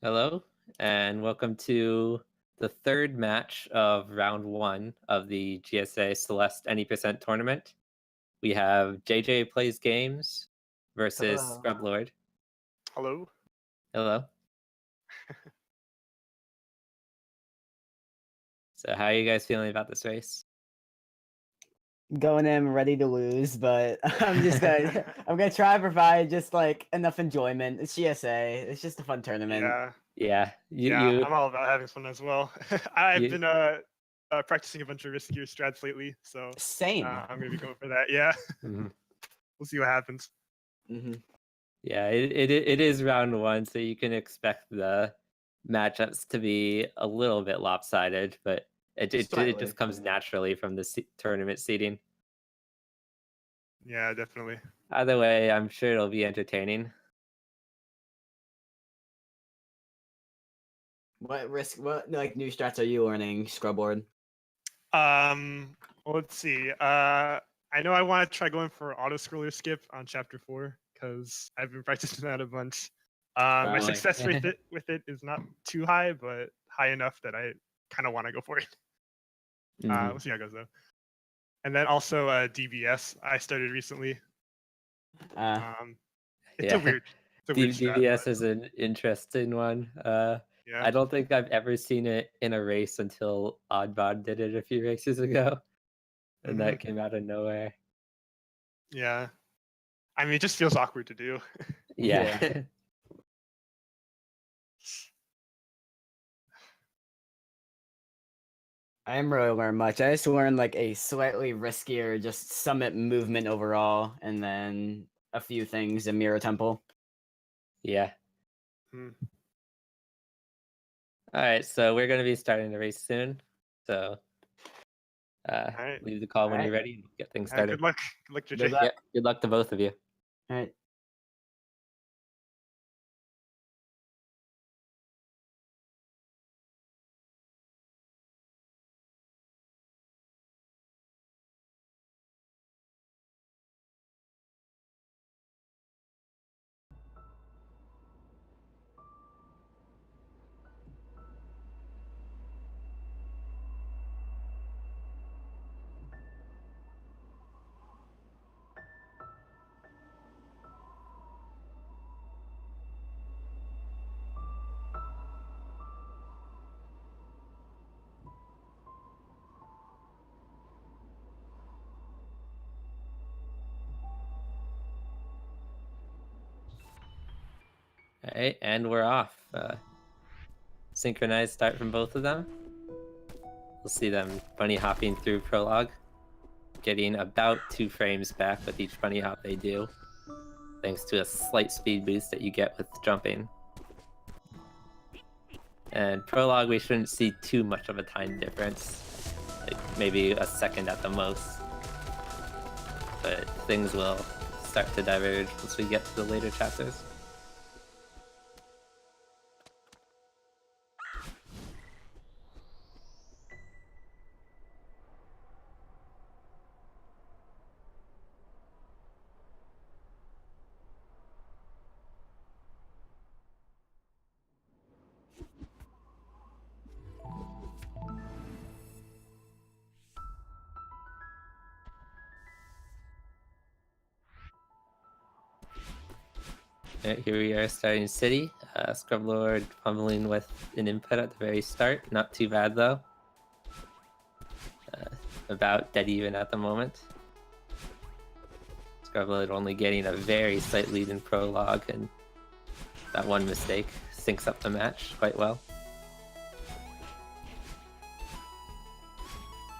Hello, and welcome to the third match of round one of the GSA Celeste Any% tournament. We have JJ Plays Games versus Hello. Scrublord. Hello. Hello. So how are you guys feeling about this race? Going in ready to lose, but I'm gonna try to provide just like enough enjoyment. It's GSA. It's just a fun tournament. Yeah, I'm all about having fun as well. I've You- been practicing a bunch of riskier strats lately, so Same. I'm gonna be going for that. Yeah, Mhm. we'll see what happens. Yeah, it is round one, so you can expect the matchups to be a little bit lopsided, but it Slightly. just comes naturally from the tournament seeding. Yeah, definitely. Either way, I'm sure it'll be entertaining. What like new strats are you learning, Scrubboard? Well, let's see. I know I want to try going for auto scroller skip on chapter 4 because I've been practicing that a bunch. My Really? success rate with it is not too high, but high enough that I kind of want to go for it. Mhm. We'll see how it goes though. And then also DBS I started recently. It's a weird strat, DBS but is an interesting one. yeah. I don't think I've ever seen it in a race until Oddbod did it a few races ago, and that came out of nowhere. Yeah. I mean, it just feels awkward to do. Yeah. I didn't really learn much. I just learned like a slightly riskier just summit movement overall, and then a few things in Mirror Temple. Yeah. Hmm. All right, so we're going to be starting the race soon. So right. leave the call when All you're right. ready and get things started. Good luck. Good luck, JJ. Good luck. Yeah, good luck to both of you. All right. All right, and we're off. Synchronized start from both of them. We'll see them bunny hopping through prologue, getting about 2 frames back with each bunny hop they do, thanks to a slight speed boost that you get with jumping. And prologue, we shouldn't see too much of a time difference, like maybe a second at the most. But things will start to diverge once we get to the later chapters. Right, here we are starting City. Scrublord pummeling with an input at the very start. Not too bad though. About dead even at the moment. Scrublord only getting a very slight lead in prologue, and that one mistake syncs up the match quite well.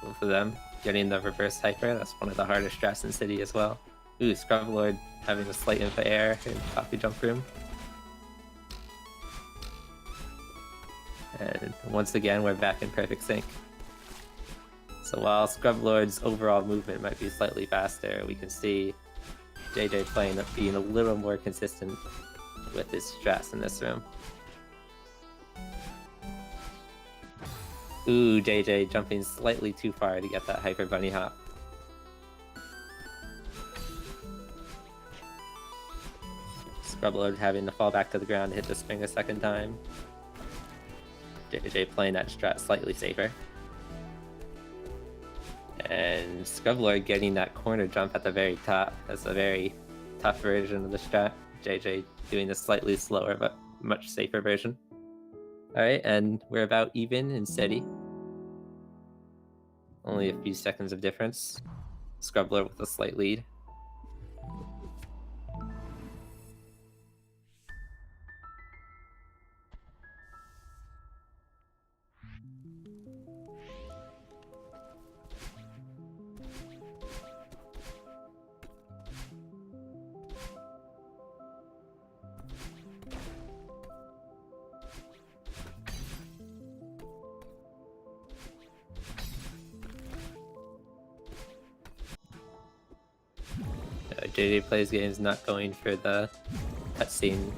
Both of them getting the reverse hyper. That's one of the hardest strats in City as well. Ooh, Scrublord having a slight input error in Coffee Jump Room. And once again, we're back in perfect sync. So while Scrublord's overall movement might be slightly faster, we can see JJ playing up being a little more consistent with his strats in this room. Ooh, JJ jumping slightly too far to get that hyper bunny hop. Scrublord having to fall back to the ground to hit the spring a second time. JJ playing that strat slightly safer. And Scrublord getting that corner jump at the very top. That's a very tough version of the strat. JJ doing the slightly slower but much safer version. Alright, and we're about even in steady. Only a few seconds of difference. Scrublord with a slight lead. JJ Plays Games not going for the cutscene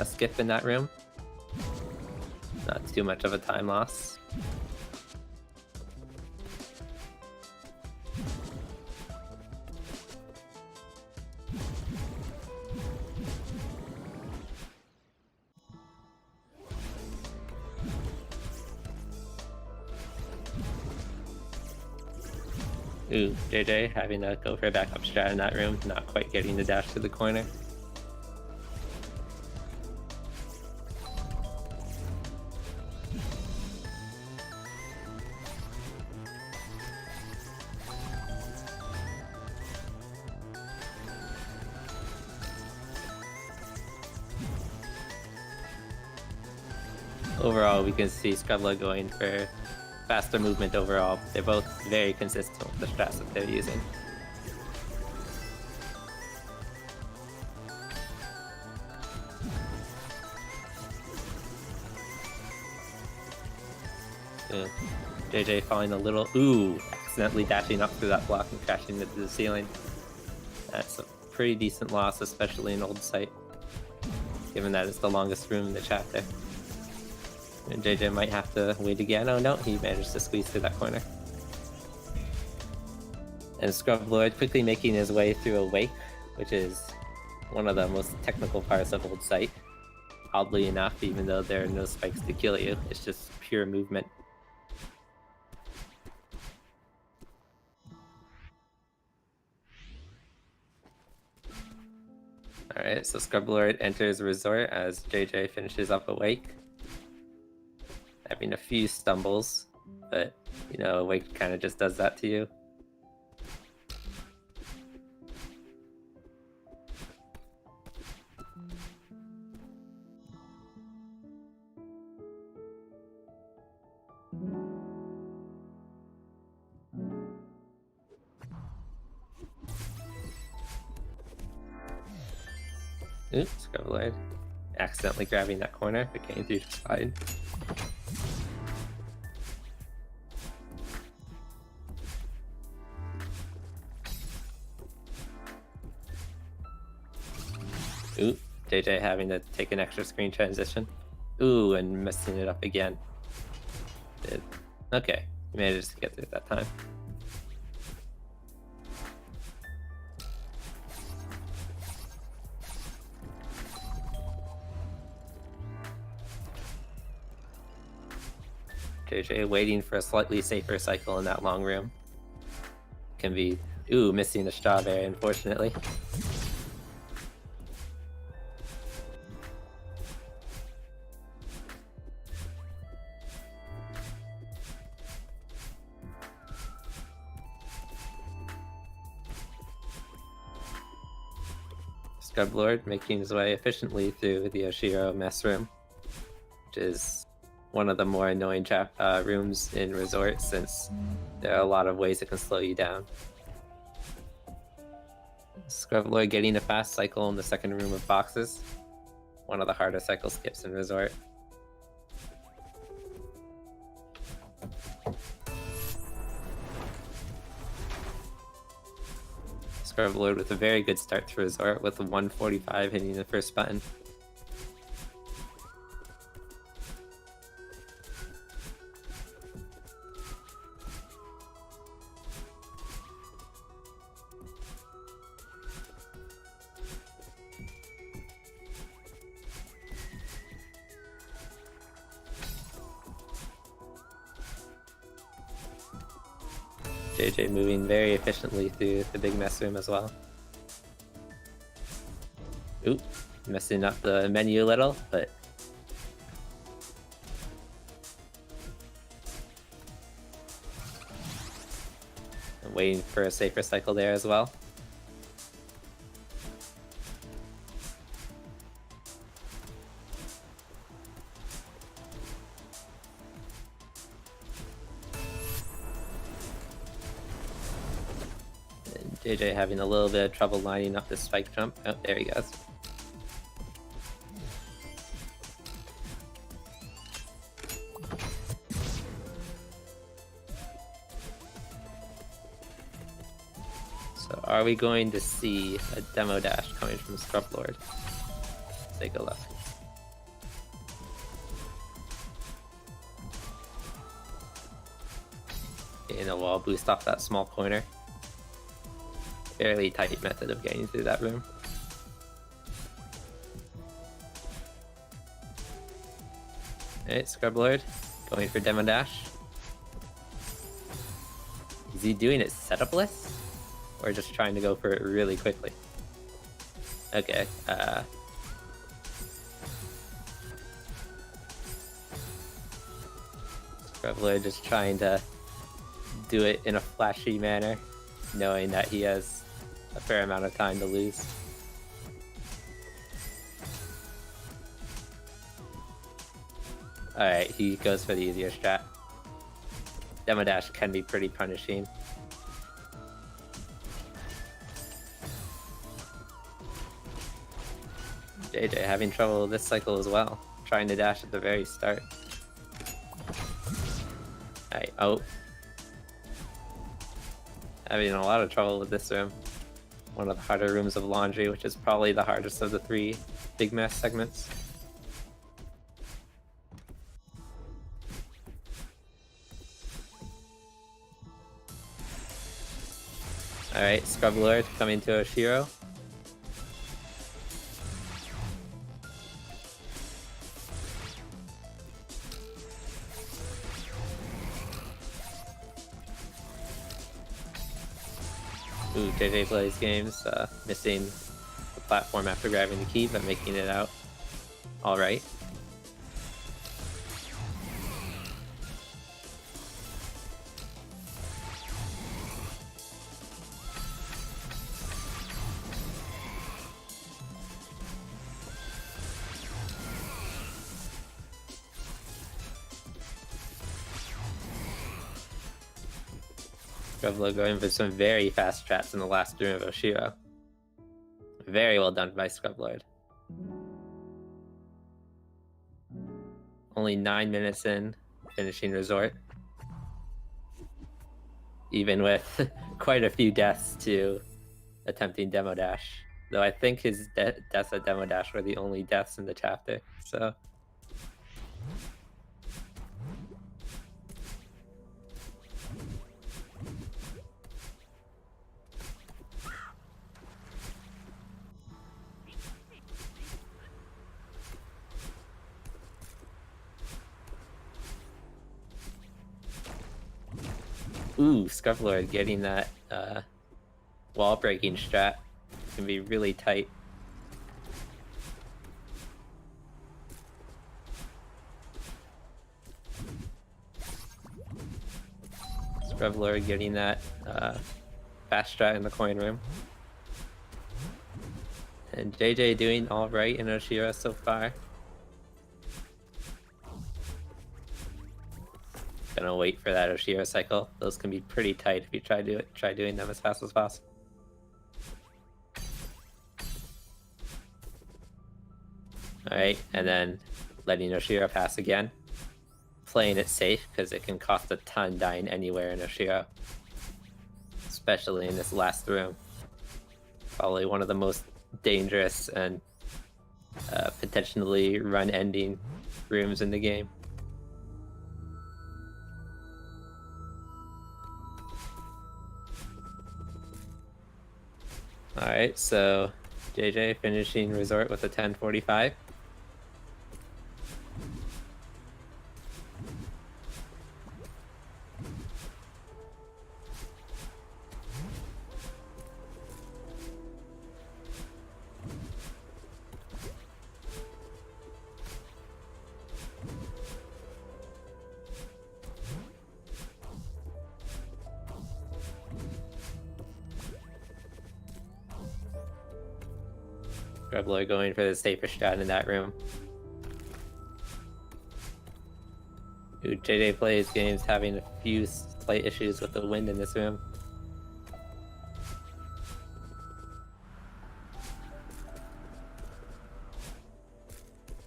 skip in that room. Not too much of a time loss. Ooh, JJ having to go for a backup strat in that room, not quite getting the dash to the corner. Overall, we can see Scrublord going for faster movement overall. They're both very consistent with the strats that they're using. JJ falling a little, accidentally dashing up through that block and crashing into the ceiling. That's a pretty decent loss, especially in old sight, given that it's the longest room in the chapter. And JJ might have to wait again. Oh no, he managed to squeeze through that corner. And Scrublord quickly making his way through a wake, which is one of the most technical parts of old sight. Oddly enough, even though there are no spikes to kill you, it's just pure movement. Alright, so Scrublord enters Resort as JJ finishes up a wake. Having a few stumbles, but you know, a wake kind of just does that to you. Oops, Scrublord accidentally grabbing that corner, but getting through just fine. Ooh, JJ having to take an extra screen transition. Ooh, and messing it up again. Okay, he managed to get through it that time. JJ waiting for a slightly safer cycle in that long room. Can be, missing the strawberry, unfortunately. Scrublord making his way efficiently through the Oshiro mess room, which is one of the more annoying rooms in Resort, since there are a lot of ways it can slow you down. Scrublord getting a fast cycle in the second room of boxes, one of the harder cycle skips in Resort. Scrublord with a very good start to Resort, with a 145 hitting the first button. JJ moving very efficiently through the big mess room as well. Oop, messing up the menu a little, but I'm waiting for a safer cycle there as well. JJ having a little bit of trouble lining up this spike jump. Oh, there he goes. So are we going to see a demo dash coming from Scrublord? Let's take a look. Getting a wall boost off that small corner. Fairly tight method of getting through that room. Alright, Scrublord going for demo dash. Is he doing it setup-less? Or just trying to go for it really quickly? Okay, Scrublord just trying to do it in a flashy manner, knowing that he has a fair amount of time to lose. Alright, he goes for the easier strat. Demo dash can be pretty punishing. JJ having trouble with this cycle as well, trying to dash at the very start. Alright, oh. Having a lot of trouble with this room. One of the harder rooms of laundry, which is probably the hardest of the 3 big mess segments. Alright, Scrublord coming to Oshiro. Ooh, JJ Plays Games, missing the platform after grabbing the key, but making it out alright. Scrublord going for some very fast traps in the last room of Oshiro. Very well done by Scrublord. Only 9 minutes in, finishing resort. Even with quite a few deaths to attempting demo dash. Though I think his deaths at demo dash were the only deaths in the chapter, so... Ooh, Scrublord getting that wall breaking strat can be really tight. Scrublord getting that fast strat in the coin room. And JJ doing alright in Oshiro so far. Gonna wait for that Oshiro cycle. Those can be pretty tight if you try doing them as fast as possible. Alright, and then letting Oshiro pass again. Playing it safe, because it can cost a ton dying anywhere in Oshiro. Especially in this last room. Probably one of the most dangerous and potentially run-ending rooms in the game. Alright, so JJ finishing resort with a 10:45. Scrublord going for the safer strat in that room. Ooh, JJplaysgames having a few slight issues with the wind in this room.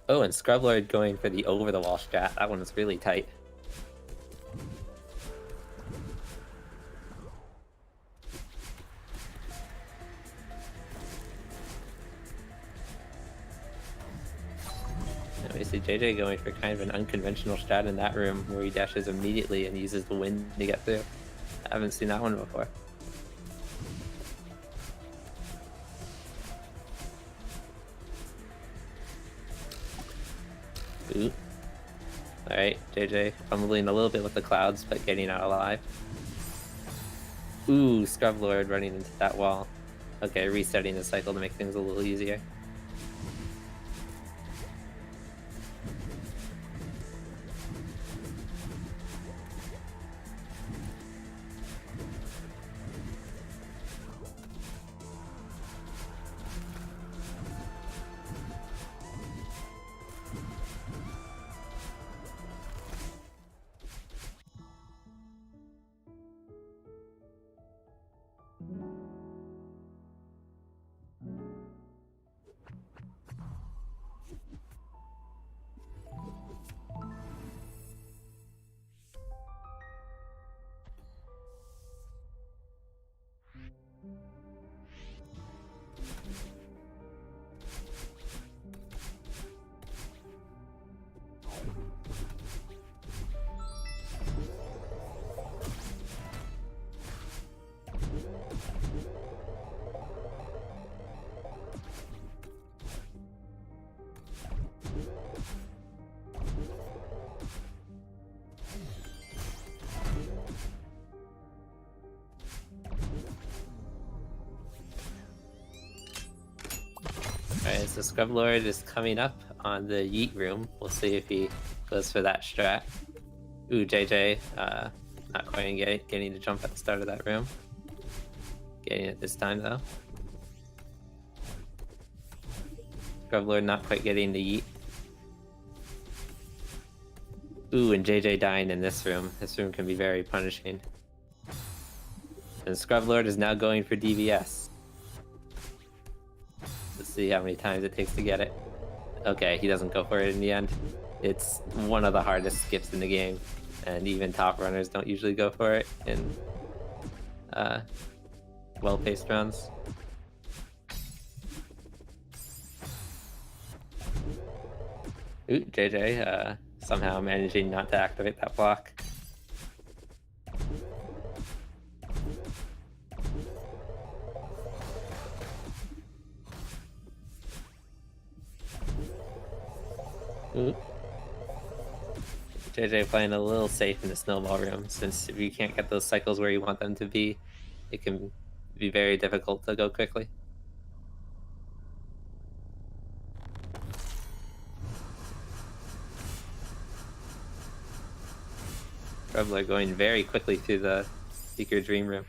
Oh, and Scrublord going for the over-the-wall strat. That one was really tight. And we see JJ going for kind of an unconventional strat in that room where he dashes immediately and uses the wind to get through. I haven't seen that one before. Ooh. Alright, JJ fumbling a little bit with the clouds, but getting out alive. Ooh, Scrublord running into that wall. Okay, resetting the cycle to make things a little easier. Alright, so Scrublord is coming up on the Yeet room. We'll see if he goes for that strat. Ooh, JJ, not quite getting to jump at the start of that room. Getting it this time, though. Scrublord not quite getting the Yeet. Ooh, and JJ dying in this room. This room can be very punishing. And Scrublord is now going for DVS. Let's see how many times it takes to get it. Okay, he doesn't go for it in the end. It's one of the hardest skips in the game, and even top runners don't usually go for it in well-paced runs. Ooh, JJ somehow managing not to activate that block. Ooh. JJ playing a little safe in the snowball room, since if you can't get those cycles where you want them to be, it can be very difficult to go quickly. Scrublord going very quickly through the Seeker Dream Room.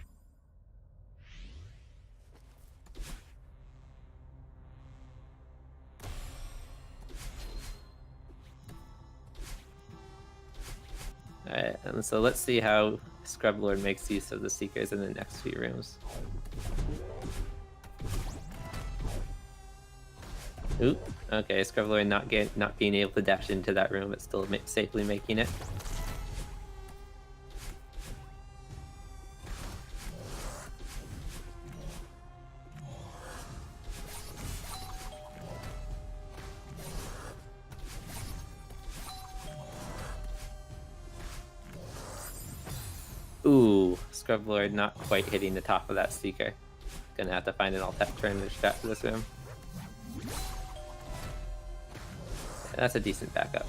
Alright, and so let's see how Scrublord makes use of the Seekers in the next few rooms. Ooh, okay, Scrublord not being able to dash into that room, but still safely making it. Ooh, Scrublord not quite hitting the top of that Seeker. Gonna have to find an alt-tap turn to strat for this room. That's a decent backup.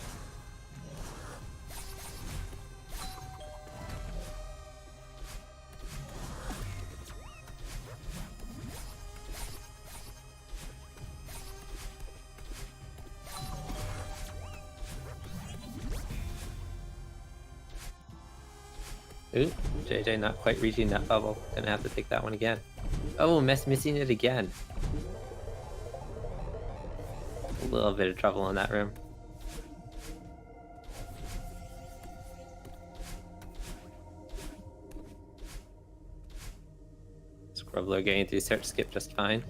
Ooh, JJ not quite reaching that bubble. Gonna have to take that one again. Oh, missing it again. little bit of trouble in that room. Scrublord getting through search skip just fine.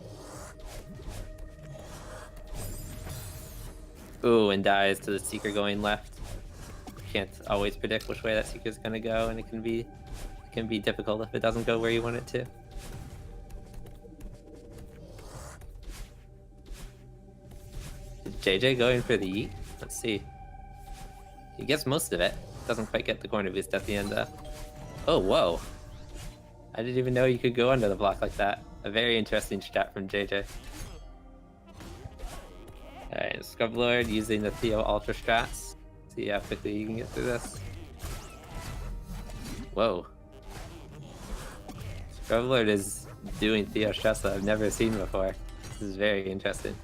Ooh, and dies to the Seeker going left. Can't always predict which way that Seeker's gonna go, and it can be difficult if it doesn't go where you want it to. Is JJ going for the yeet? Let's see. He gets most of it. Doesn't quite get the corner boost at the end though. Oh, whoa. I didn't even know you could go under the block like that. A very interesting strat from JJ. Alright, Scrublord using the Theo Ultra strats. See how quickly you can get through this. Whoa. Scrublord is doing Theo strats that I've never seen before. This is very interesting.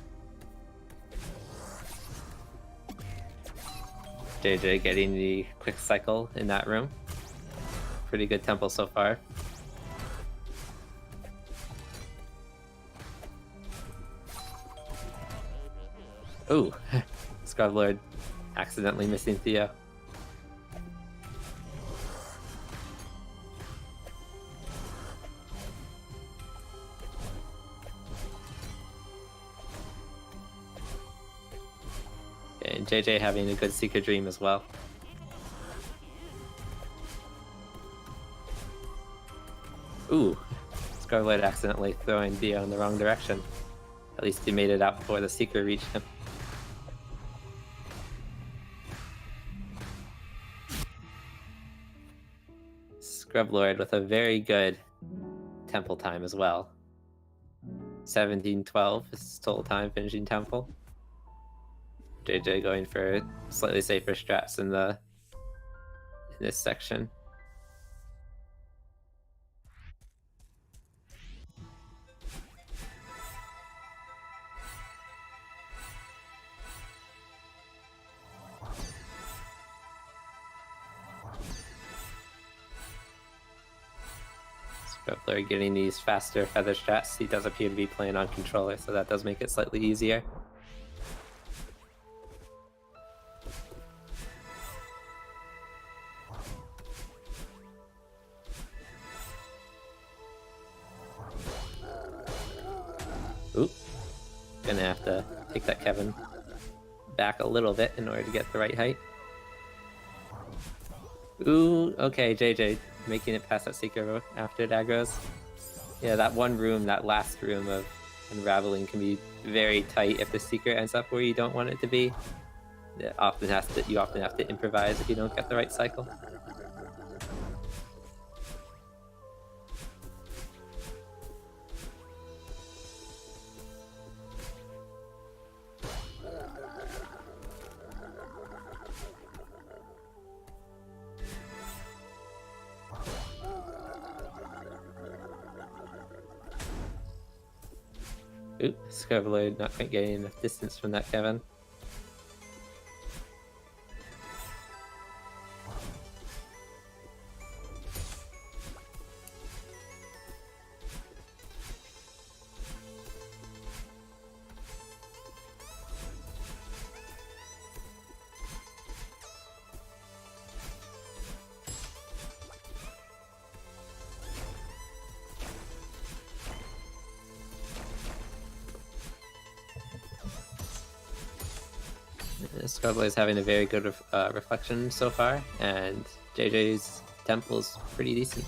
JJ getting the quick cycle in that room. Pretty good tempo so far. Ooh, Scrublord accidentally missing Theo. Okay, and JJ having a good Seeker Dream as well. Ooh, Scrublord accidentally throwing Theo in the wrong direction. At least he made it out before the Seeker reached him. Scrublord with a very good temple time as well. 17:12 is total time finishing temple. JJ going for slightly safer strats in this section. Scrublord getting these faster feather strats. He does appear to be playing on controller, so that does make it slightly easier. Oop. Gonna have to take that Kevin back a little bit in order to get the right height. Ooh, okay, JJ making it past that Seeker after it aggroes. Yeah, that one room, that last room of unraveling can be very tight if the Seeker ends up where you don't want it to be. You often have to improvise if you don't get the right cycle. Oop, Scrublord not quite getting enough distance from that Kevin. Scrublord is having a very good reflection so far, and JJ's temple's pretty decent.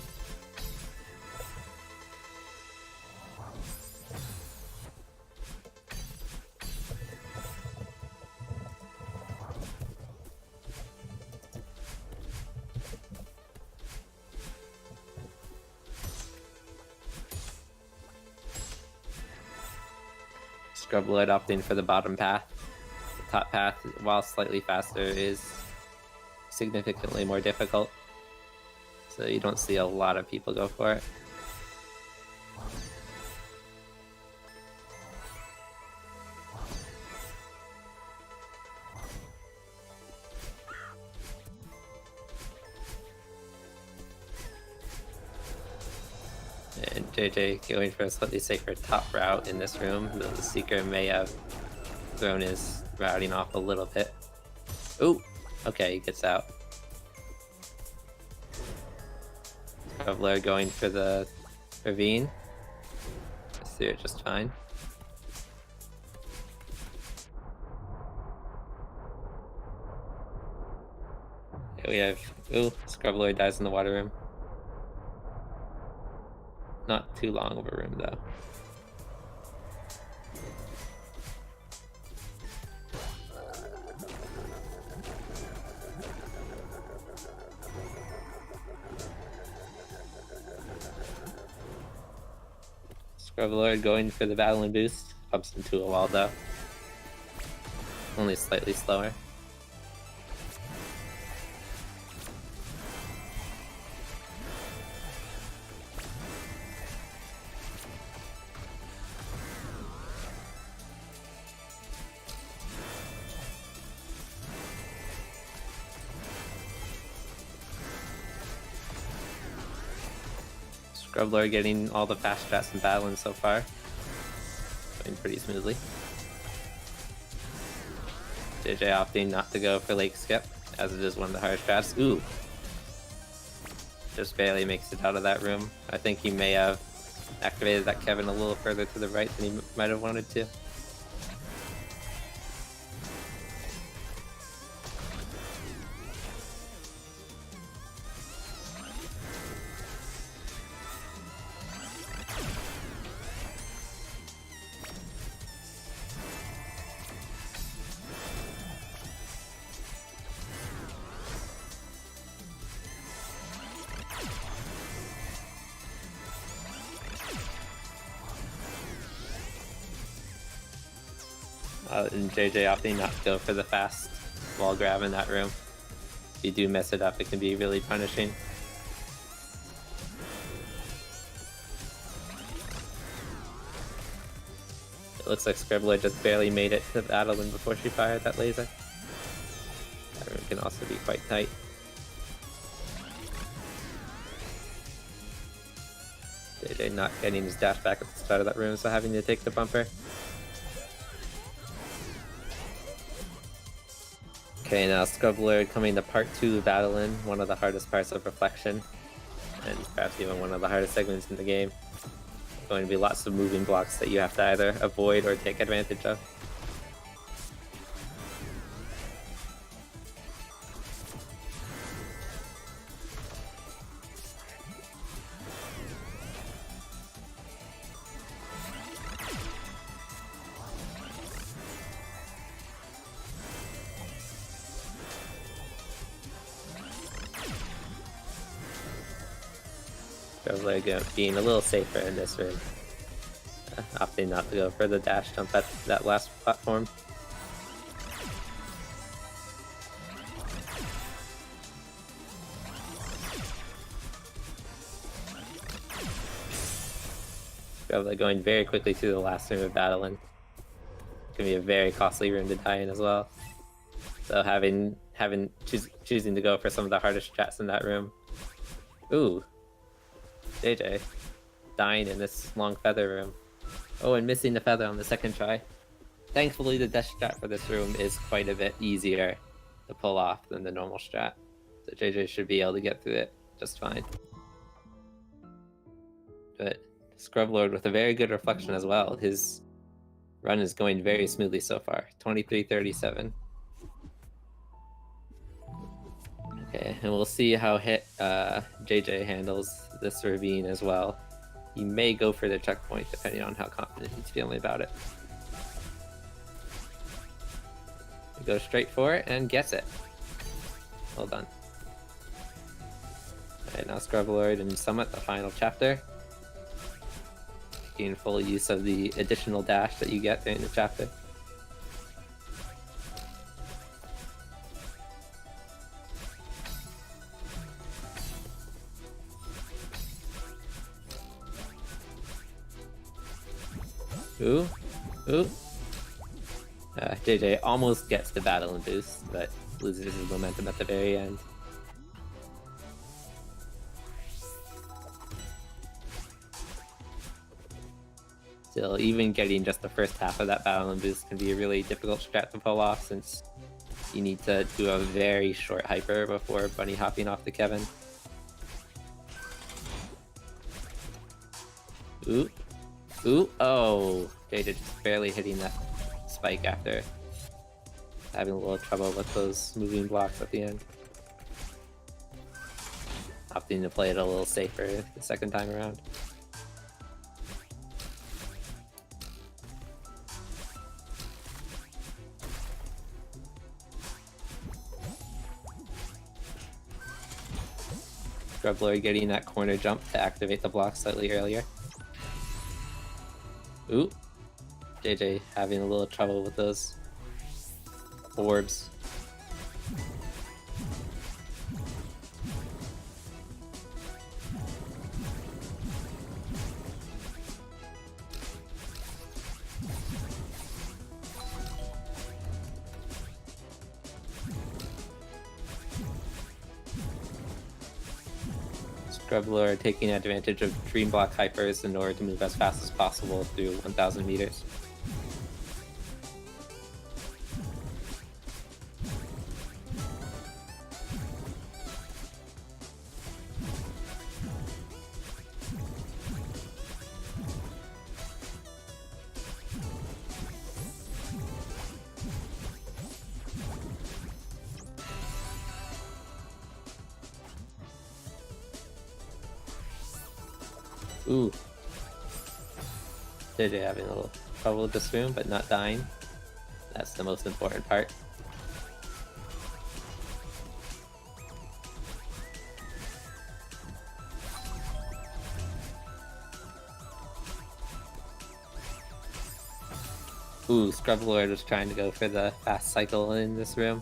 Scrublord opting for the bottom path. Top path, while slightly faster, is significantly more difficult, so you don't see a lot of people go for it. And JJ going for a slightly safer top route in this room. The Seeker may have thrown his routing off a little bit. Ooh, okay, he gets out. Scrublord going for the ravine. Let's do it just fine. Here we have... Ooh, Scrublord dies in the water room. Not too long of a room, though. Scrublord going for the battle and boost. Bumps into a wall, though. Only slightly slower. Scrublord getting all the fast strats in battling so far. Going pretty smoothly. JJ opting not to go for lake skip, as it is one of the hardest strats. Ooh! Just barely makes it out of that room. I think he may have activated that Kevin a little further to the right than he might have wanted to. And JJ opting not to go for the fast wall grab in that room. If you do mess it up, it can be really punishing. It looks like Scrublord just barely made it to Battleland before she fired that laser. That room can also be quite tight. JJ not getting his dash back at the start of that room, so having to take the bumper. Okay, now Scrublord coming to part 2 of Battleland, one of the hardest parts of Reflection, and perhaps even one of the hardest segments in the game. Going to be lots of moving blocks that you have to either avoid or take advantage of. Scrublord being a little safer in this room. Opting not to go for the dash jump at that last platform. Scrublord going very quickly to the last room of Battleland. It's gonna be a very costly room to die in as well. So choosing to go for some of the hardest strats in that room. Ooh. JJ dying in this long feather room. Oh, and missing the feather on the second try. Thankfully, the dash strat for this room is quite a bit easier to pull off than the normal strat. So JJ should be able to get through it just fine. But Scrublord with a very good reflection as well. His run is going very smoothly so far. 23:37. Okay, and we'll see how JJ handles this ravine as well. He may go for the checkpoint depending on how confident he's feeling about it. He goes straight for it and gets it. Well done. Alright, now Scrublord and Summit, the final chapter. Gain full use of the additional dash that you get during the chapter. Ooh, ooh. JJ almost gets the battle and boost, but loses his momentum at the very end. Still, even getting just the first half of that Battle and boost can be a really difficult strat to pull off, since you need to do a very short hyper before bunny hopping off the Kevin. Ooh. Ooh. Oh. Jada just barely hitting that spike after having a little trouble with those moving blocks at the end. Opting to play it a little safer the second time around. Scrublord getting that corner jump to activate the block slightly earlier. Ooh. JJ having a little trouble with those orbs. Scrublord taking advantage of Dream Block hypers in order to move as fast as possible through 1,000 meters. Ooh. JJ having a little trouble with this room, but not dying. That's the most important part. Ooh, Scrublord was trying to go for the fast cycle in this room.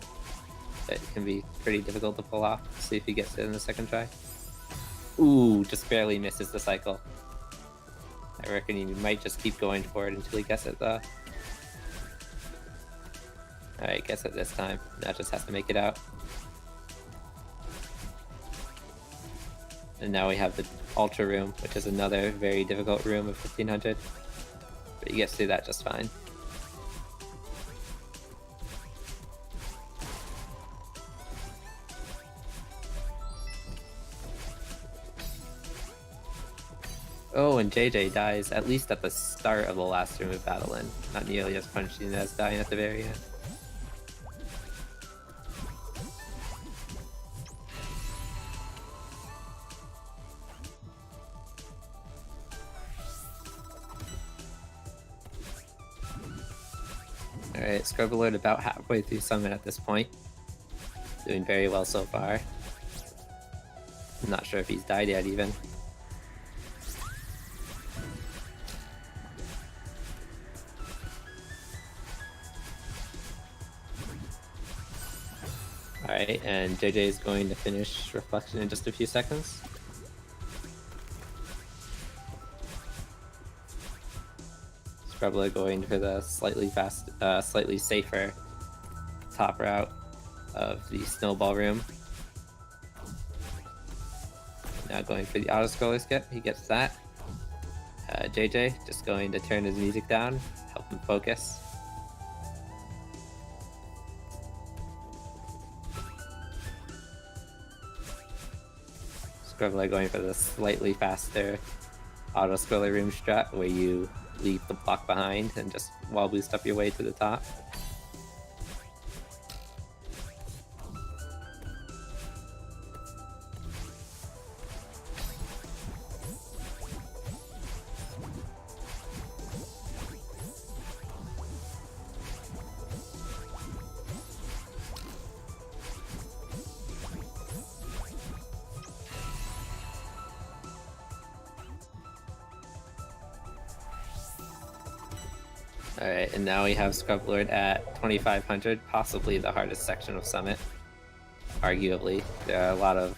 But it can be pretty difficult to pull off. See if he gets it in the second try. Ooh, just barely misses the cycle. I reckon he might just keep going for it until he gets it though. Alright, gets it this time. Now just has to make it out. And now we have the Ultra Room, which is another very difficult room of 1500. But he gets through that just fine. Oh, and JJ dies at least at the start of the last room of Battle In. Not nearly as punishing as dying at the very end. Alright, Scrublord about halfway through Summit at this point. Doing very well so far. I'm not sure if he's died yet even. Alright, and JJ is going to finish Reflection in just a few seconds. Scrublord going for the slightly safer top route of the Snowball Room. Now going for the auto-scroller skip, he gets that. JJ just going to turn his music down, help him focus. Scrublord going for the slightly faster auto-scroller room strat, where you leave the block behind and just wall boost up your way to the top. Alright, and now we have Scrublord at 2500, possibly the hardest section of Summit. Arguably. There are a lot of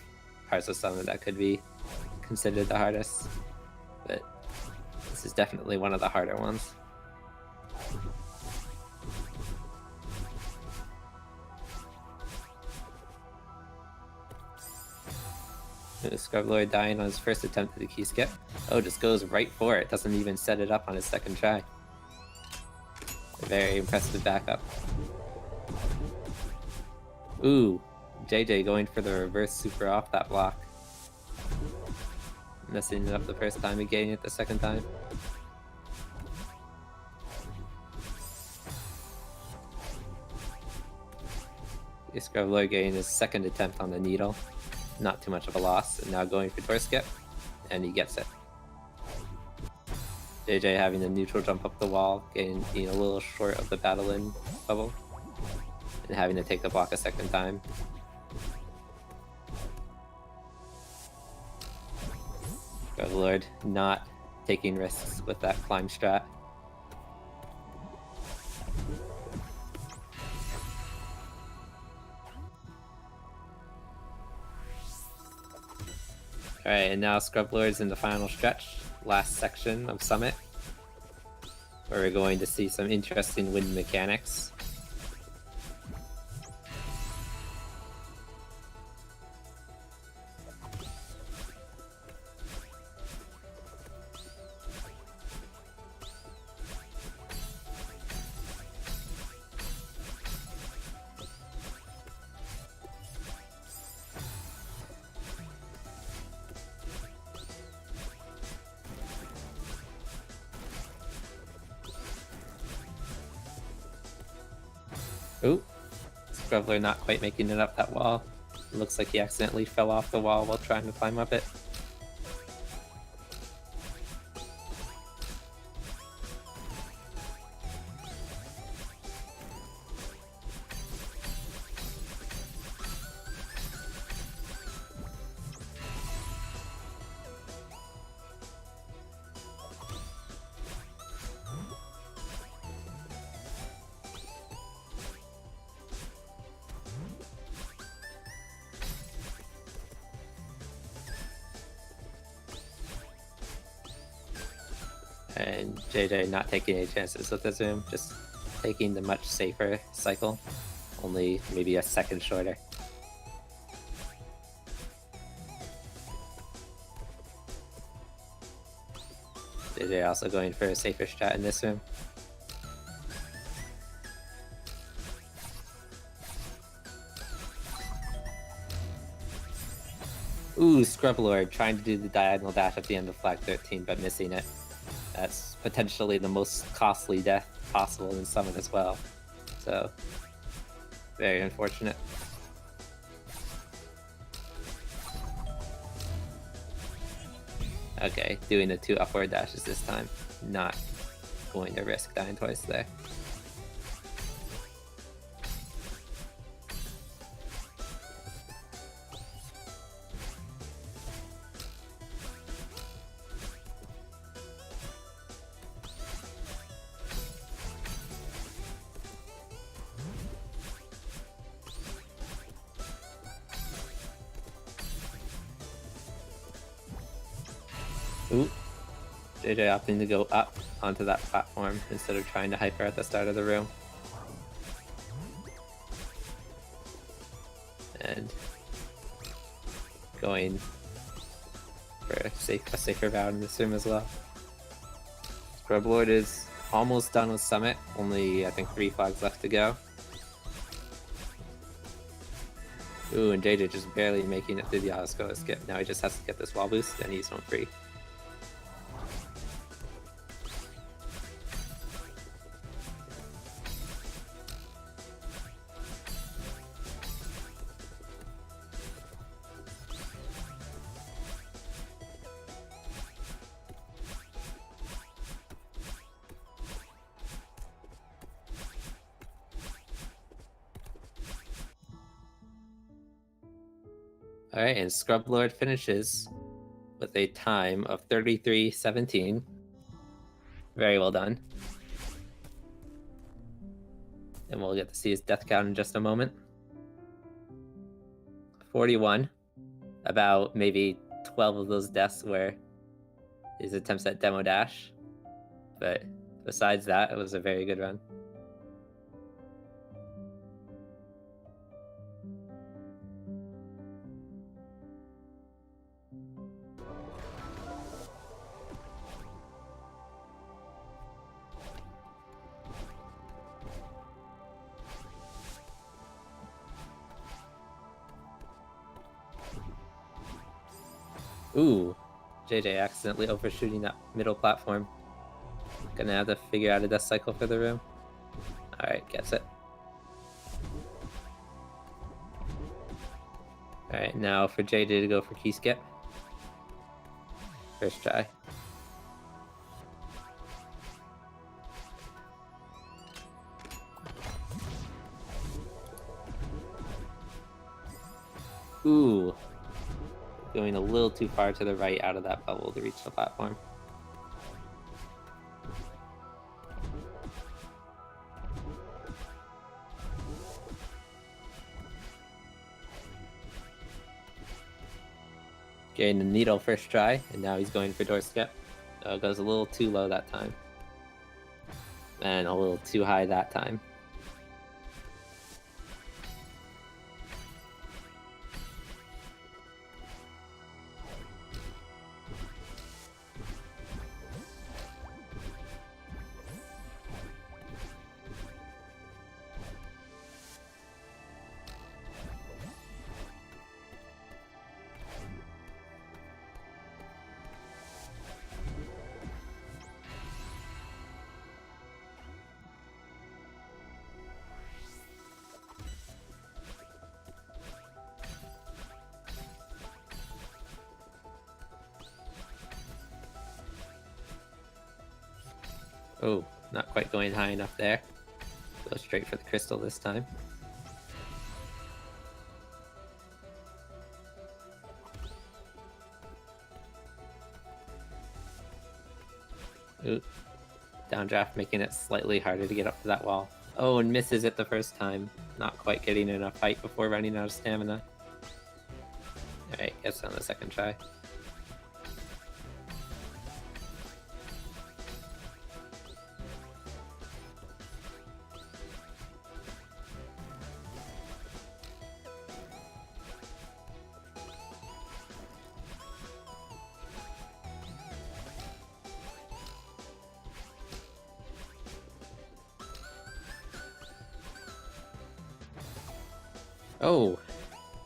parts of Summit that could be considered the hardest, but this is definitely one of the harder ones. Scrublord dying on his first attempt at the key skip. Oh, just goes right for it. Doesn't even set it up on his second try. A very impressive backup. Ooh, JJ going for the reverse super off that block. Messing it up the first time and getting it the second time. Scrublord getting his second attempt on the needle. Not too much of a loss, and now going for door skip, and he gets it. JJ having the neutral jump up the wall, being a little short of the battle-in bubble, and having to take the block a second time. Scrublord not taking risks with that climb strat. Alright, and now Scrublord's in the final stretch, last section of Summit, where we're going to see some interesting wind mechanics. Ooh, Scrublord not quite making it up that wall. It looks like he accidentally fell off the wall while trying to climb up it. And JJ not taking any chances with the zoom, just taking the much safer cycle, only maybe a second shorter. JJ also going for a safer strat in this room. Ooh, Scrublord trying to do the diagonal dash at the end of flag 13, but missing it. That's potentially the most costly death possible in Summit as well. So, very unfortunate. Okay, doing the 2 upward dashes this time. Not going to risk dying twice there. Ooh, JJ opting to go up onto that platform instead of trying to hyper at the start of the room. And going for a safer route in this room as well. Scrublord is almost done with Summit, only I think 3 flags left to go. Ooh, and JJ just barely making it through the auto skip. Now he just has to get this wall boost and he's home free. Alright, and Scrublord finishes with a time of 33:17. Very well done. And we'll get to see his death count in just a moment. 41. About maybe 12 of those deaths were his attempts at demo dash. But besides that, it was a very good run. Ooh, JJ accidentally overshooting that middle platform. Gonna have to figure out a death cycle for the room. Alright, gets it. Alright, now for JJ to go for key skip. First try. Ooh. Going a little too far to the right out of that bubble to reach the platform. Getting the needle first try, and now he's going for door skip. Goes a little too low that time. And a little too high that time. Oh, not quite going high enough there. Go straight for the crystal this time. Ooh. Downdraft making it slightly harder to get up to that wall. Oh, and misses it the first time. Not quite getting enough height before running out of stamina. Alright, gets on the second try. Oh,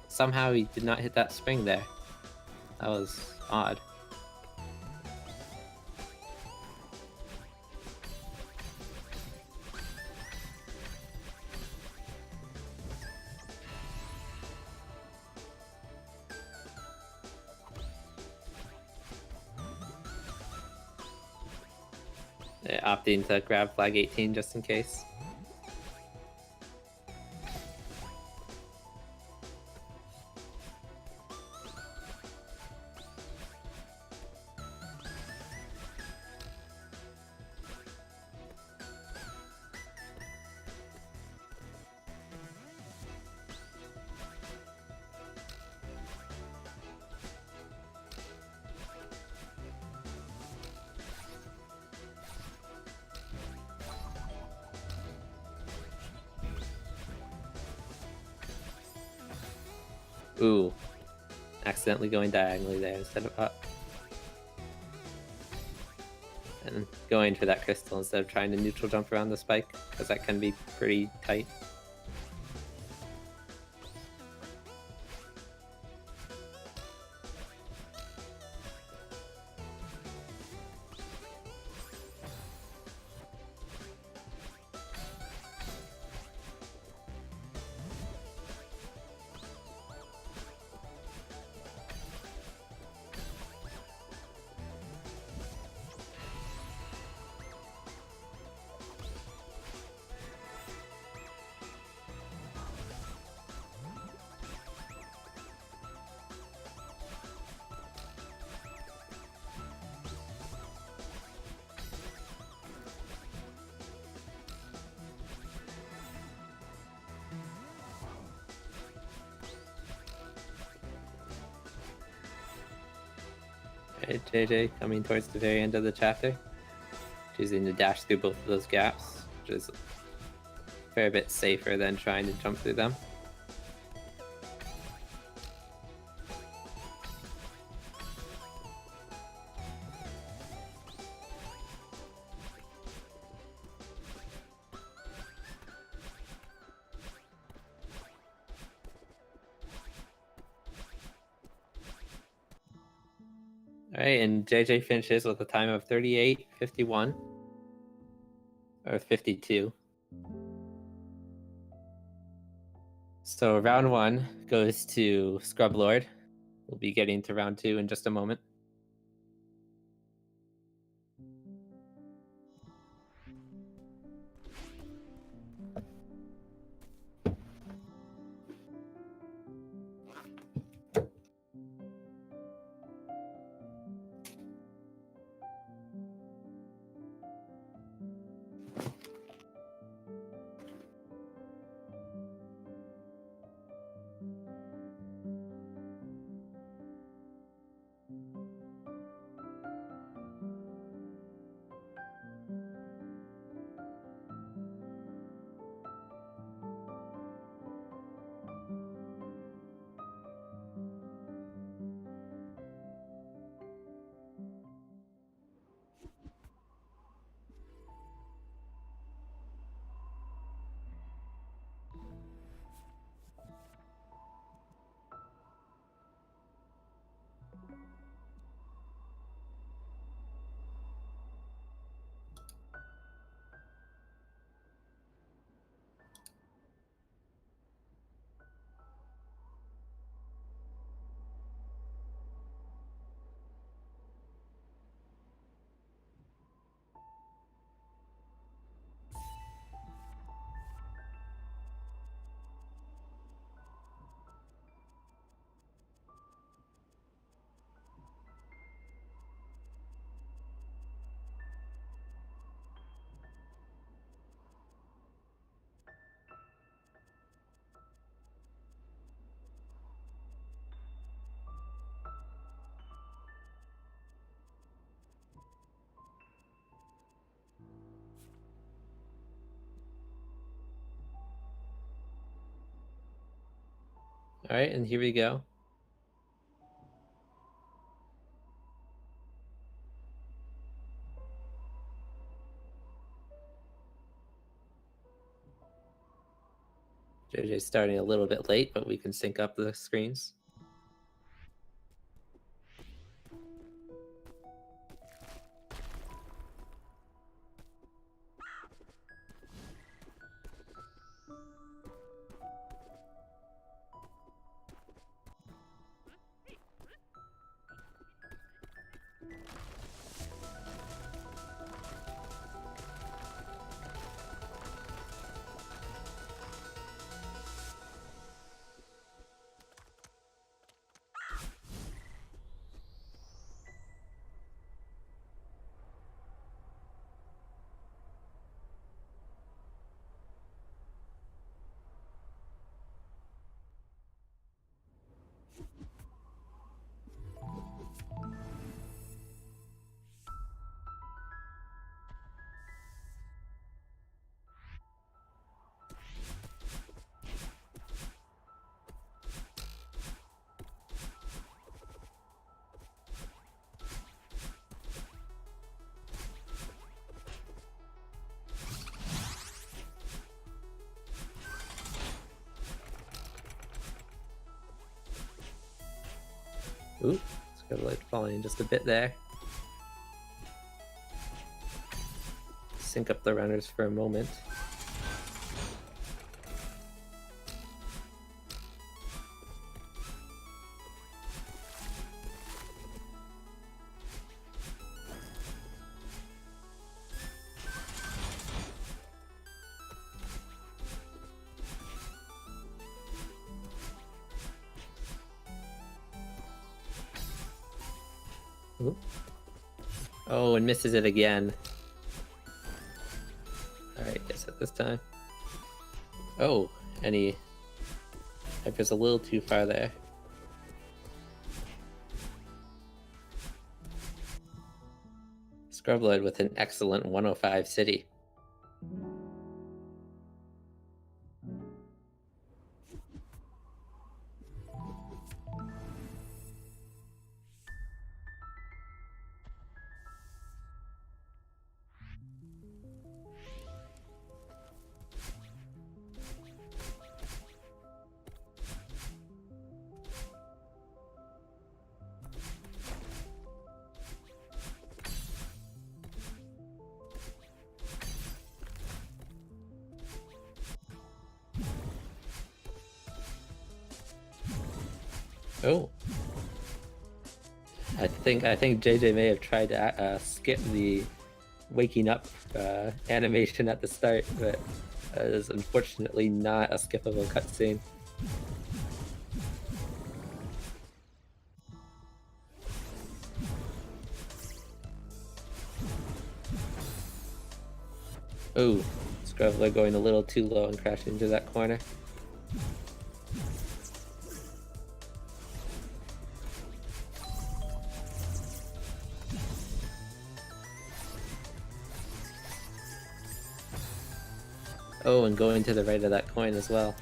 somehow he did not hit that spring there. That was odd. Opting to grab flag 18 just in case. Ooh, accidentally going diagonally there instead of up. And going for that crystal instead of trying to neutral jump around the spike, because that can be pretty tight. Alright, JJ coming towards the very end of the chapter. Choosing to dash through both of those gaps, which is a fair bit safer than trying to jump through them. All right, and JJ finishes with a time of 38:51 or 52. So round 1 goes to Scrublord. We'll be getting to round 2 in just a moment. All right, and here we go. JJ's starting a little bit late, but we can sync up the screens. Ooh, Scrublord falling just a bit there. Sync up the runners for a moment. Ooh. Oh, and misses it again. Alright, guess at this time. Oh, and he was a little too far there. Scrublord with an excellent 105 city. Oh. I think JJ may have tried to skip the waking up animation at the start, but it is unfortunately not a skippable cutscene. Oh, Scrublord going a little too low and crashing into that corner. Oh, and going to the right of that coin as well.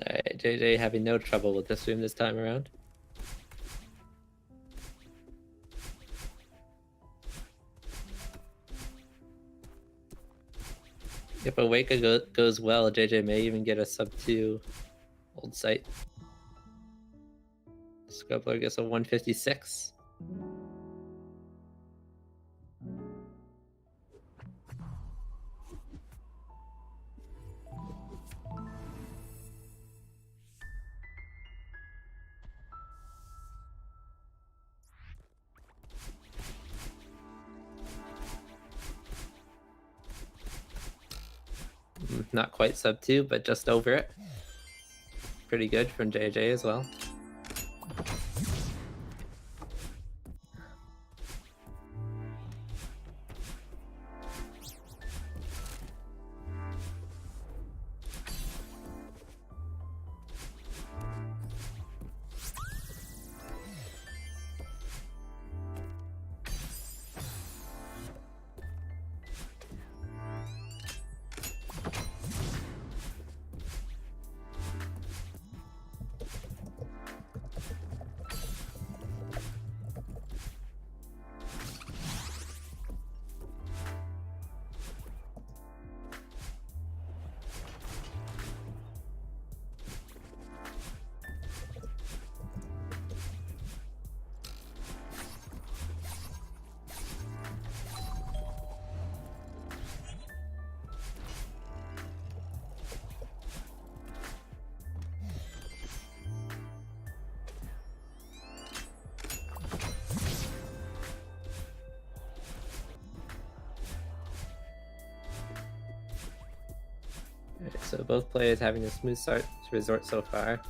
Alright, JJ having no trouble with this room this time around. If Awake goes well, JJ may even get a sub 2 old sight. Scrublord gets a 156. Not quite sub 2, but just over it. Pretty good from JJ as well. Alright, so both players having a smooth start to resort so far.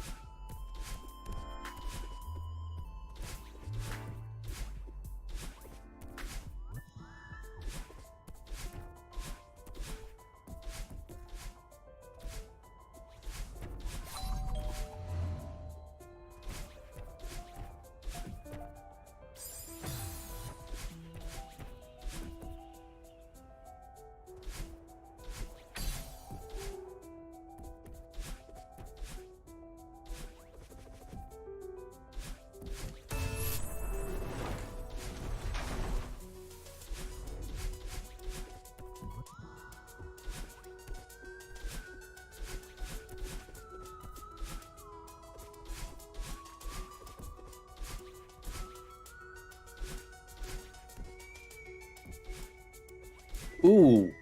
Ooh!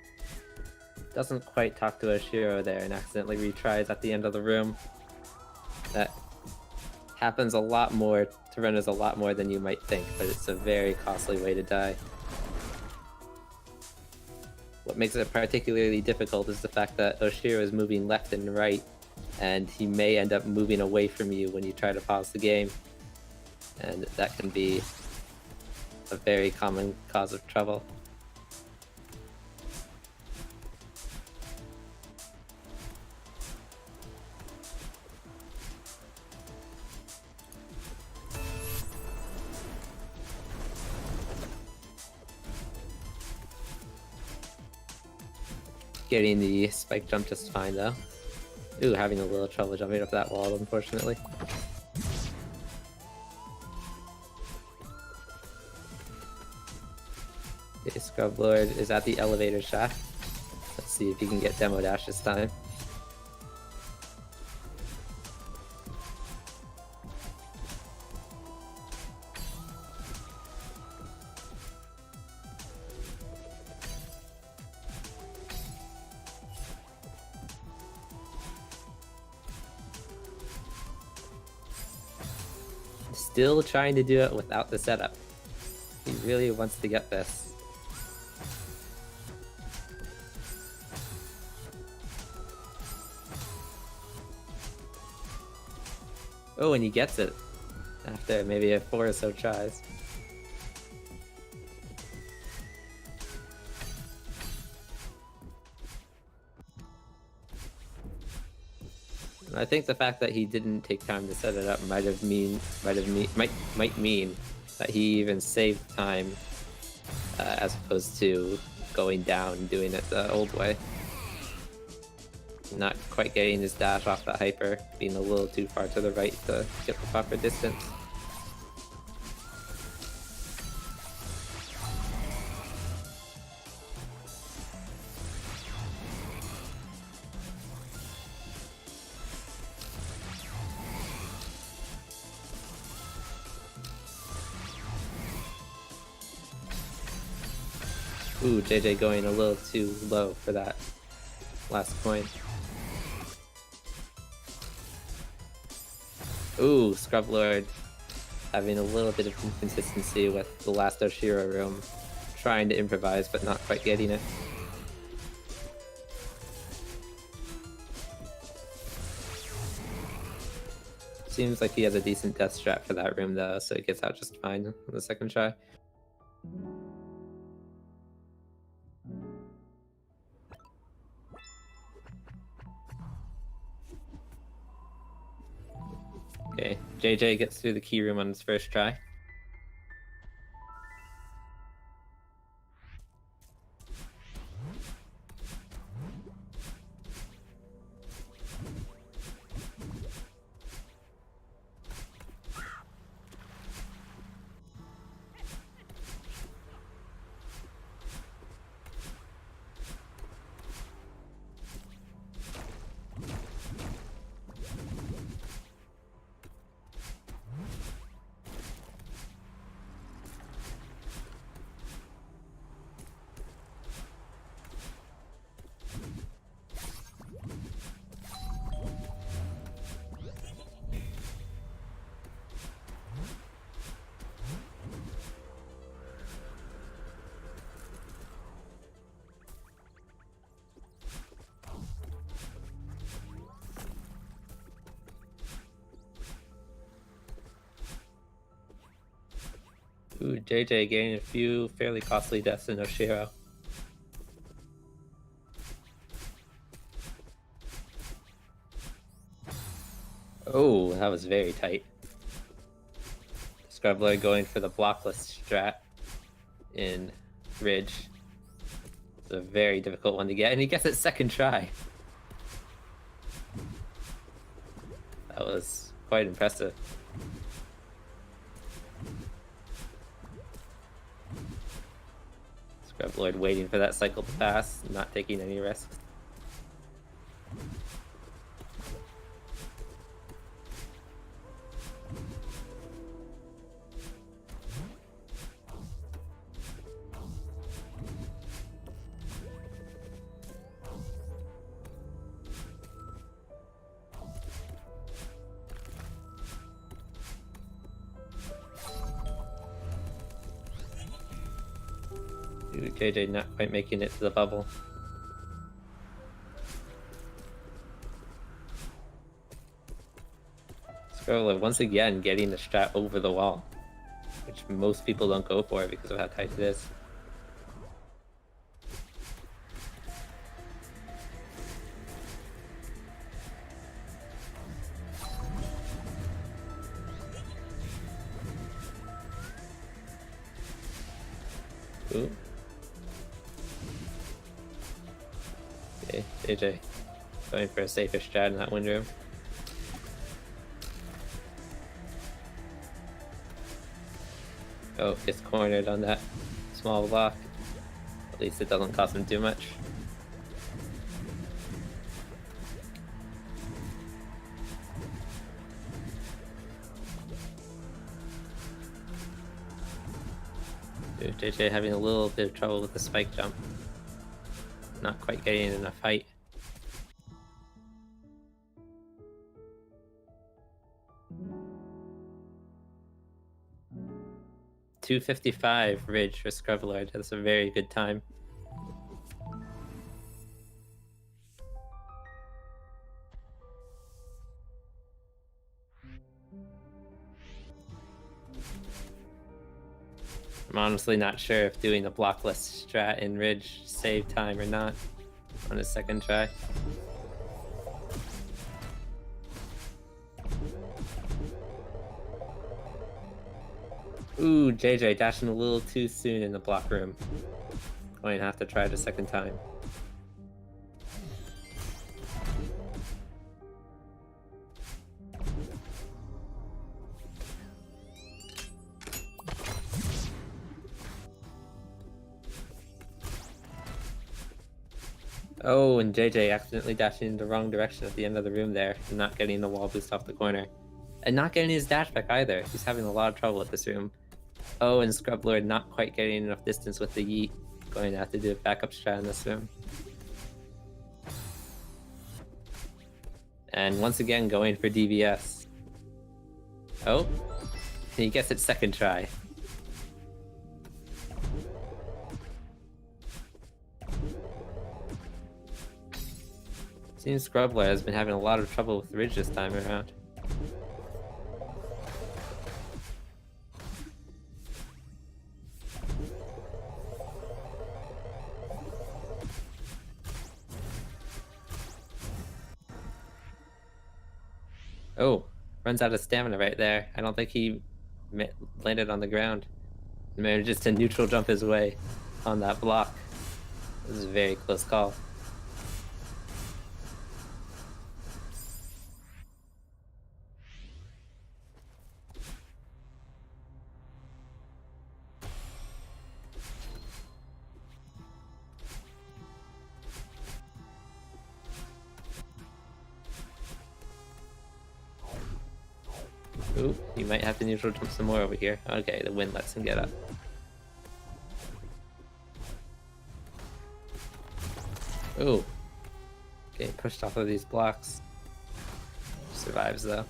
Doesn't quite talk to Oshiro there and accidentally retries at the end of the room. That happens a lot more to runners, a lot more than you might think, but it's a very costly way to die. What makes it particularly difficult is the fact that Oshiro is moving left and right, and he may end up moving away from you when you try to pause the game. And that can be a very common cause of trouble. Getting the spike jump just fine though. Ooh, having a little trouble jumping up that wall, unfortunately. Okay, Scrublord is at the elevator shaft. Let's see if he can get demo dash this time. Still trying to do it without the setup. He really wants to get this. Oh, and he gets it after maybe 4 or so tries. And I think the fact that he didn't take time to set it up might mean that he even saved time as opposed to going down and doing it the old way. Not quite getting his dash off the hyper, being a little too far to the right to get the proper distance. Ooh, JJ going a little too low for that last point. Ooh, Scrublord having a little bit of inconsistency with the last Oshiro room. Trying to improvise, but not quite getting it. Seems like he has a decent death strat for that room though, so he gets out just fine on the second try. Okay, JJ gets through the key room on his first try. Ooh, JJ getting a few fairly costly deaths in Oshiro. Oh, that was very tight. Scrublord going for the blockless strat in Ridge. It's a very difficult one to get, and he gets it second try. That was quite impressive. Scrublord waiting for that cycle to pass, not taking any risks. Ooh, JJ not quite making it to the bubble. Scroller once again getting the strat over the wall, which most people don't go for because of how tight it is. Ooh. JJ going for a safer strat in that wind room. Oh, gets cornered on that small block. At least it doesn't cost him too much. Ooh, JJ having a little bit of trouble with the spike jump. Not quite getting enough height. .255 Ridge for Scrublord. That's a very good time. I'm honestly not sure if doing the blockless strat in Ridge saved time or not on his second try. Ooh, JJ dashing a little too soon in the block room. Going to have to try it a second time. Oh, and JJ accidentally dashing in the wrong direction at the end of the room there, and not getting the wall boost off the corner. And not getting his dash back either. He's having a lot of trouble with this room. Oh, and Scrublord not quite getting enough distance with the yeet. Going to have to do a backup strat in this room. And once again going for DVS. Oh, he gets it second try. Seems Scrublord has been having a lot of trouble with Ridge this time around. Oh, runs out of stamina right there. I don't think he landed on the ground. He manages to neutral jump his way on that block. This is a very close call. Ooh, you might have to neutral jump some more over here. Okay, the wind lets him get up. Ooh, getting pushed off of these blocks. Survives though.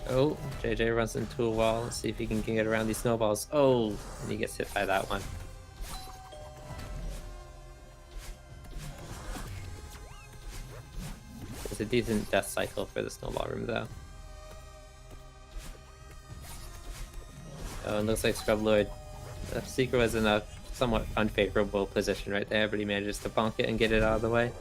Oh, JJ runs into a wall. Let's see if he can get around these snowballs. Oh, and he gets hit by that one. It's a decent death cycle for the snowball room, though. Oh, and looks like Scrublord. The Seeker was in a somewhat unfavorable position right there, but he manages to bonk it and get it out of the way.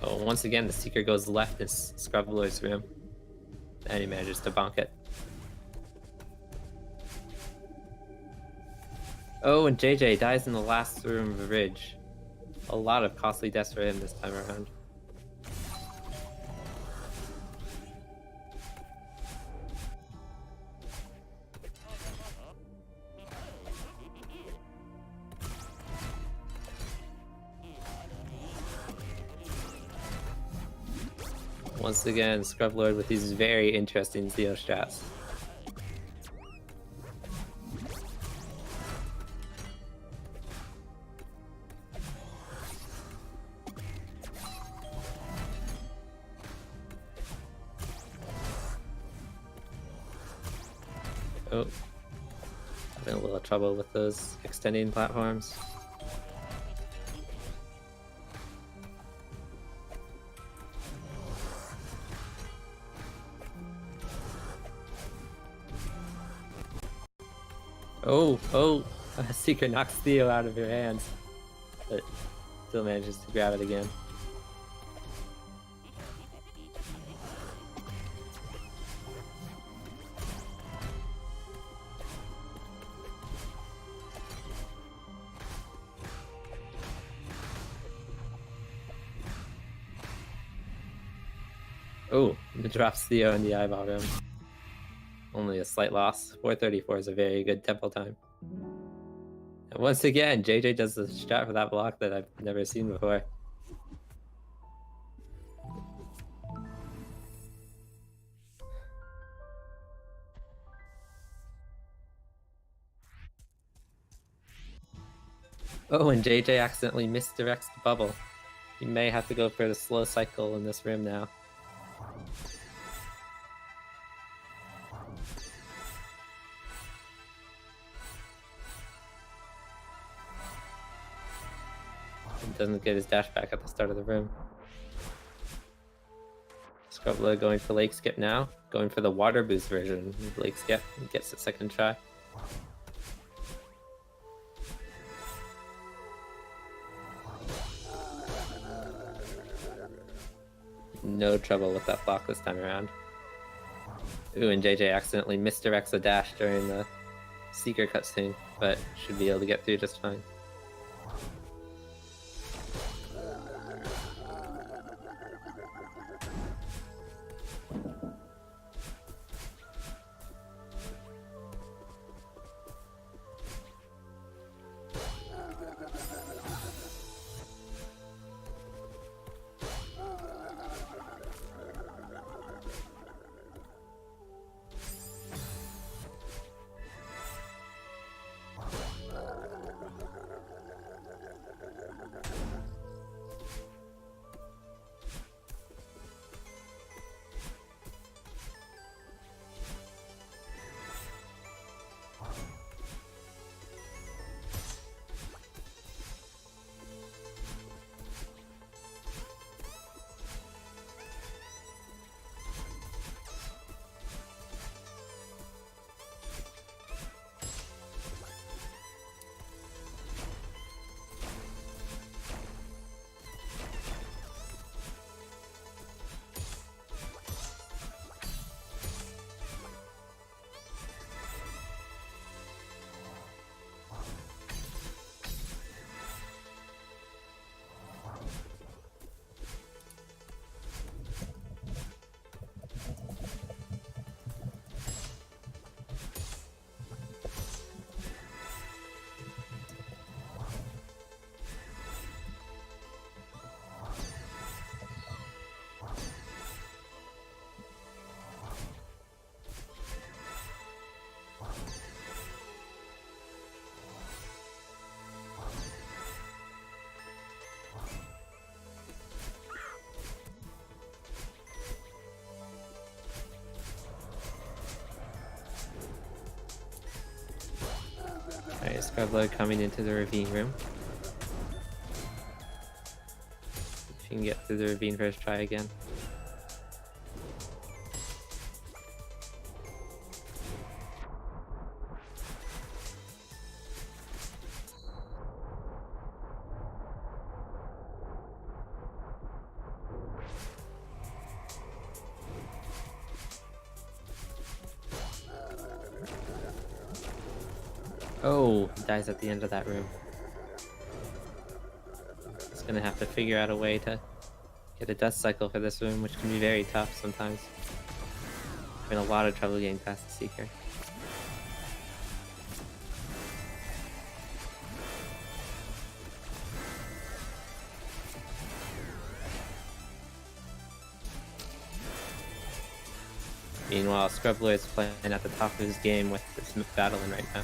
Oh, once again, the Seeker goes left in Scrublord's room. And he manages to bonk it. Oh, and JJ dies in the last room of the Ridge. A lot of costly deaths for him this time around. Once again, Scrublord with these very interesting Zeo strats. Oh, having a little trouble with those extending platforms. Oh! Seeker knocks Theo out of your hands, but still manages to grab it again. Oh, it drops Theo in the eyeball room. Only a slight loss. 434 is a very good tempo time. And once again, JJ does the strat for that block that I've never seen before. Oh, and JJ accidentally misdirects the bubble. You may have to go for the slow cycle in this room now. And doesn't get his dash back at the start of the room. Scrublord going for Lake Skip now. Going for the water boost version of Lake Skip. He gets the second try. No trouble with that block this time around. Ooh, and JJ accidentally misdirects a dash during the Seeker cutscene, but should be able to get through just fine. Alright, Scrublord coming into the ravine room. If you can get through the ravine first, try again. Oh, he dies at the end of that room. He's gonna have to figure out a way to get a dust cycle for this room, which can be very tough sometimes. Been a lot of trouble getting past the Seeker. Meanwhile, Scrublord is playing at the top of his game with this battling right now.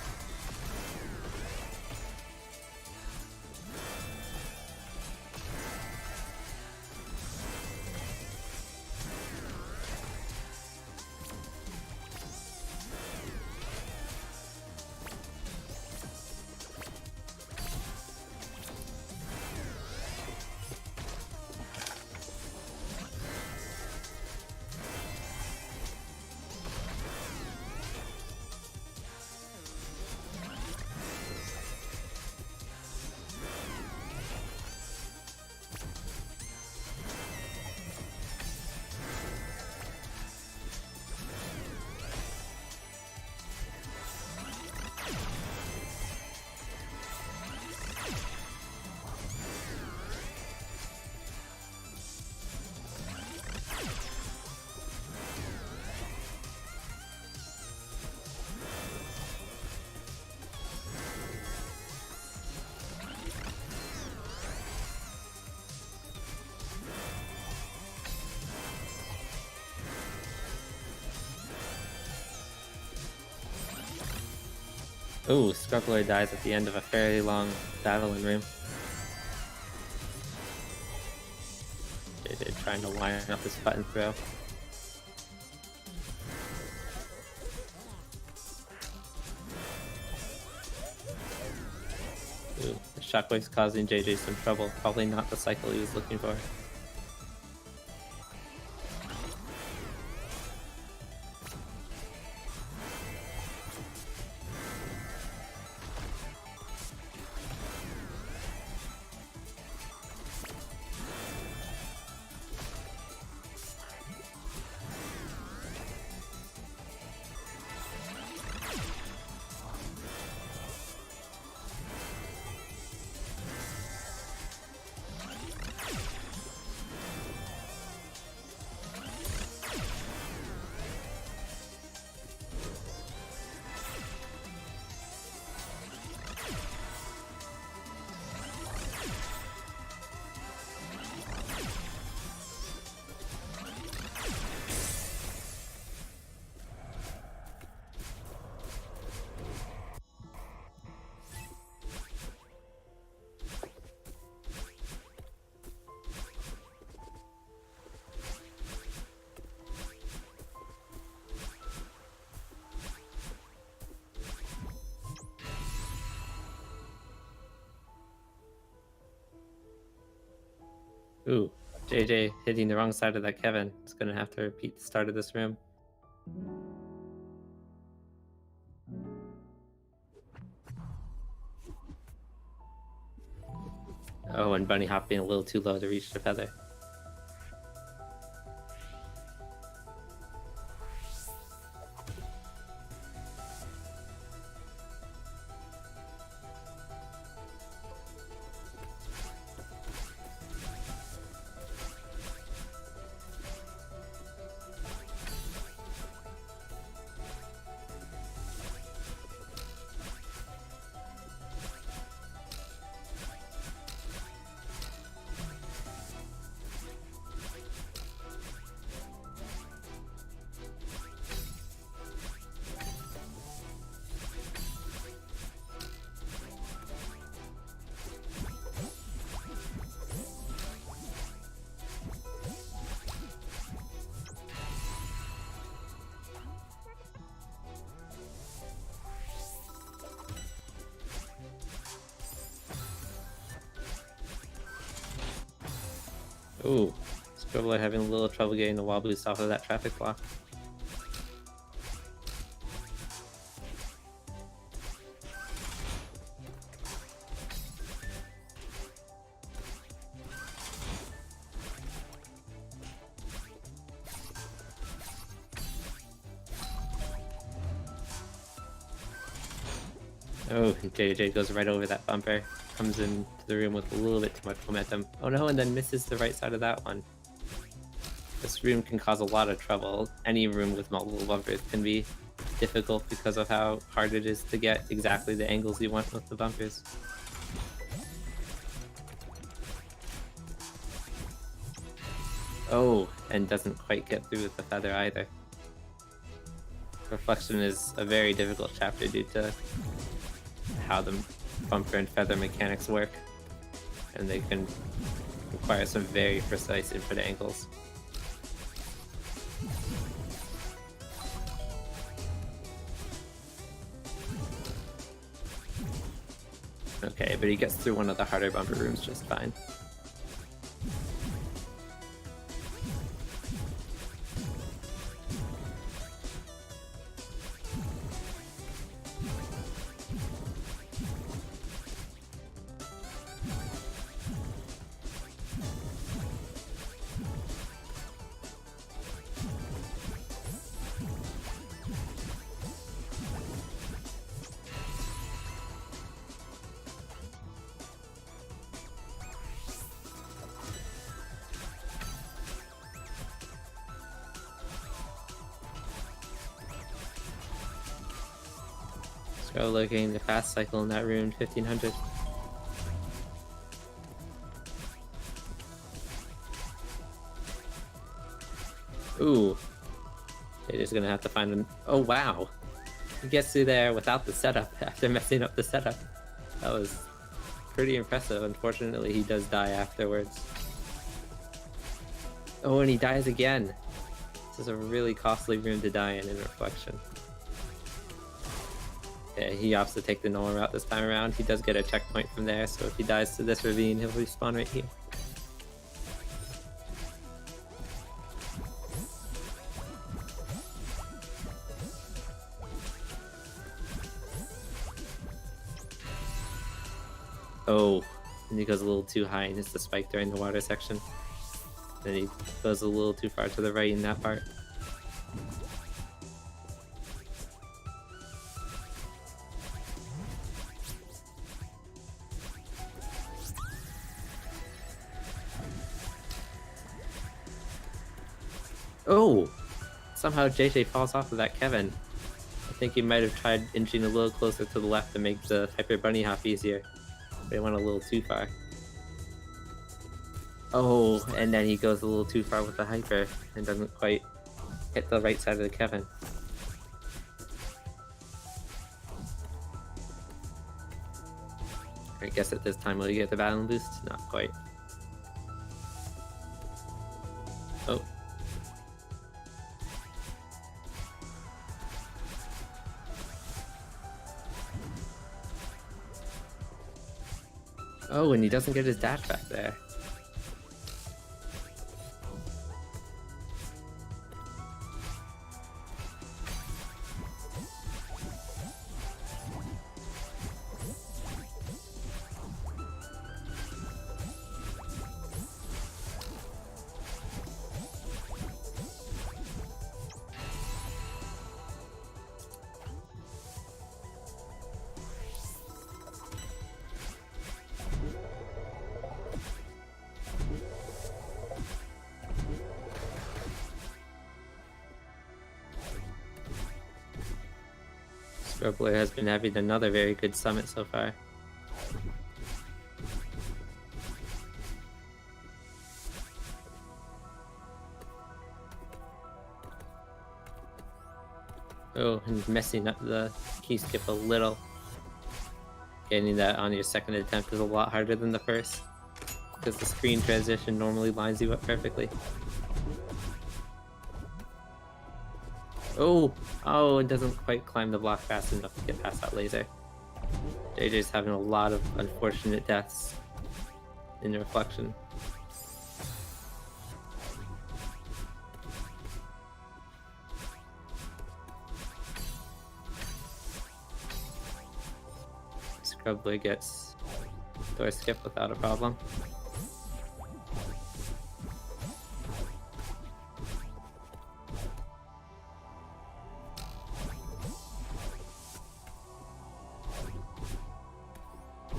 Ooh, Scrublord dies at the end of a fairly long battling room. JJ trying to line up this button throw. Ooh, the shockwave's causing JJ some trouble. Probably not the cycle he was looking for. Ooh, JJ hitting the wrong side of that Kevin. It's gonna have to repeat the start of this room. Oh, and bunny hopping a little too low to reach the feather. Ooh, Scrublord having a little trouble getting the wall boost off of that traffic block. Oh, JJ goes right over that bumper. Comes into the room with a little bit too much momentum. Oh no, and then misses the right side of that one. This room can cause a lot of trouble. Any room with multiple bumpers can be difficult because of how hard it is to get exactly the angles you want with the bumpers. Oh, and doesn't quite get through with the feather either. Reflection is a very difficult chapter due to how the bumper and feather mechanics work, and they can require some very precise input angles. Okay, but he gets through one of the harder bumper rooms just fine. So looking the fast cycle in that room, 1500. Ooh. They're just gonna have to find an... Oh wow! he gets through there without the setup after messing up the setup. That was pretty impressive. Unfortunately, he does die afterwards. Oh, and he dies again. This is a really costly room to die in Reflection. Yeah, he opts to take the normal route this time around. He does get a checkpoint from there, so if he dies to this ravine, he'll respawn right here. Oh, and he goes a little too high and hits the spike during the water section. Then he goes a little too far to the right in that part. Oh! Somehow JJ falls off of that Kevin. I think he might have tried inching a little closer to the left to make the hyper bunny hop easier. But he went a little too far. Oh, and then he goes a little too far with the hyper and doesn't quite hit the right side of the Kevin. I guess at this time will he get the battle boost? Not quite. Oh. Oh, and he doesn't get his dash back there. Scrublord has been having another very good summit so far. Oh, and messing up the key skip a little. Getting that on your second attempt is a lot harder than the first, because the screen transition normally lines you up perfectly. Oh! Oh, it doesn't quite climb the block fast enough to get past that laser. JJ's having a lot of unfortunate deaths in Reflection. Scrublord gets door skip without a problem.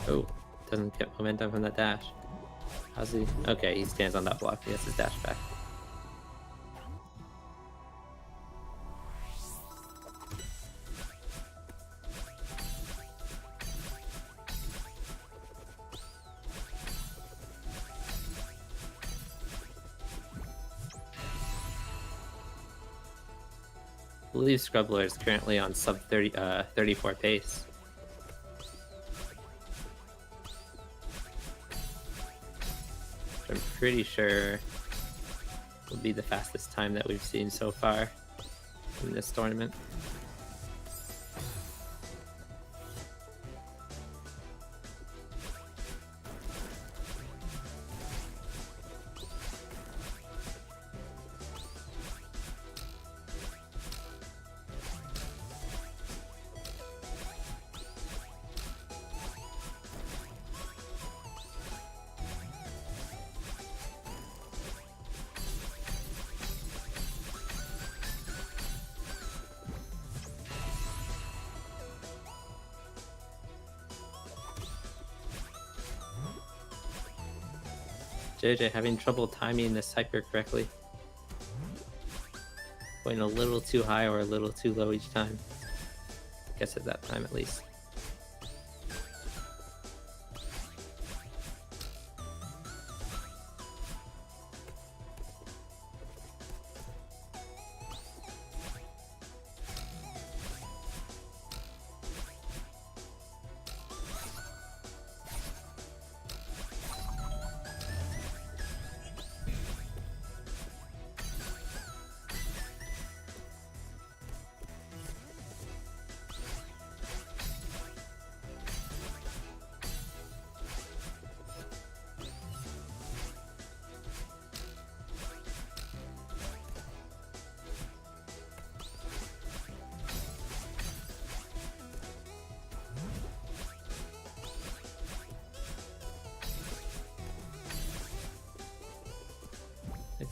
Oh, doesn't get momentum from that dash. How's he? Okay, he stands on that block. He gets his dash back. I believe Scrublord is currently on sub 34 pace. I'm pretty sure will be the fastest time that we've seen so far in this tournament. JJ having trouble timing this hyper correctly. Going a little too high or a little too low each time. Guess at that time at least.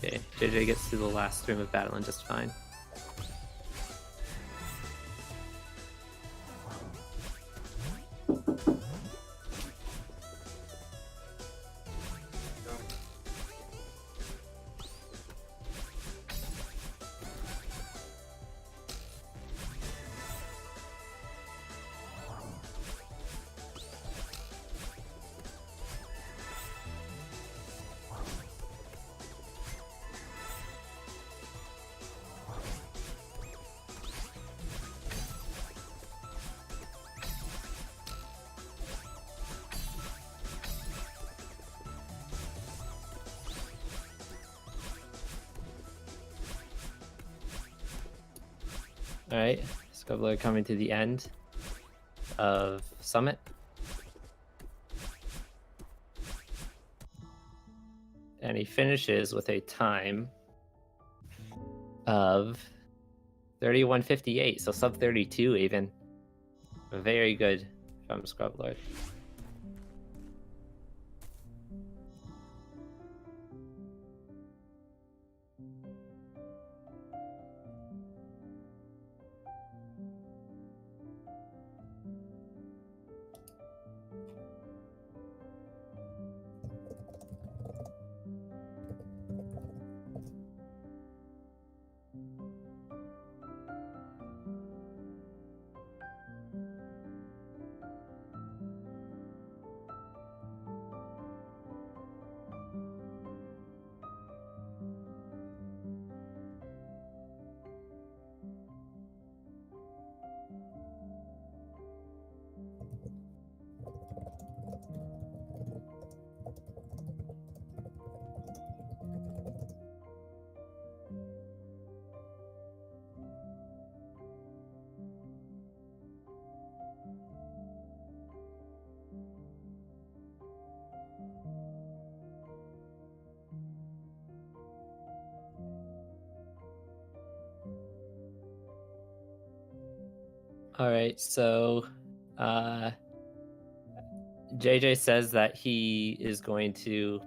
Okay, JJ gets to the last room of battle and just fine. Alright, Scrublord coming to the end of Summit. And he finishes with a time of 31:58, so sub 32 even. Very good from Scrublord. All right, so JJ says that he is going to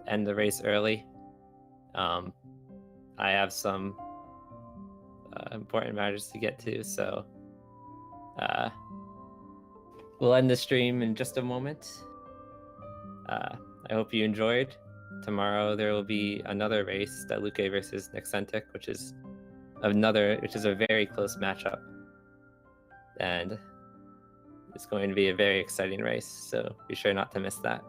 end the race early. I have some important matters to get to, so we'll end the stream in just a moment. I hope you enjoyed. Tomorrow there will be another race, Deluque versus Nexentic, which is a very close matchup. And it's going to be a very exciting race, so be sure not to miss that.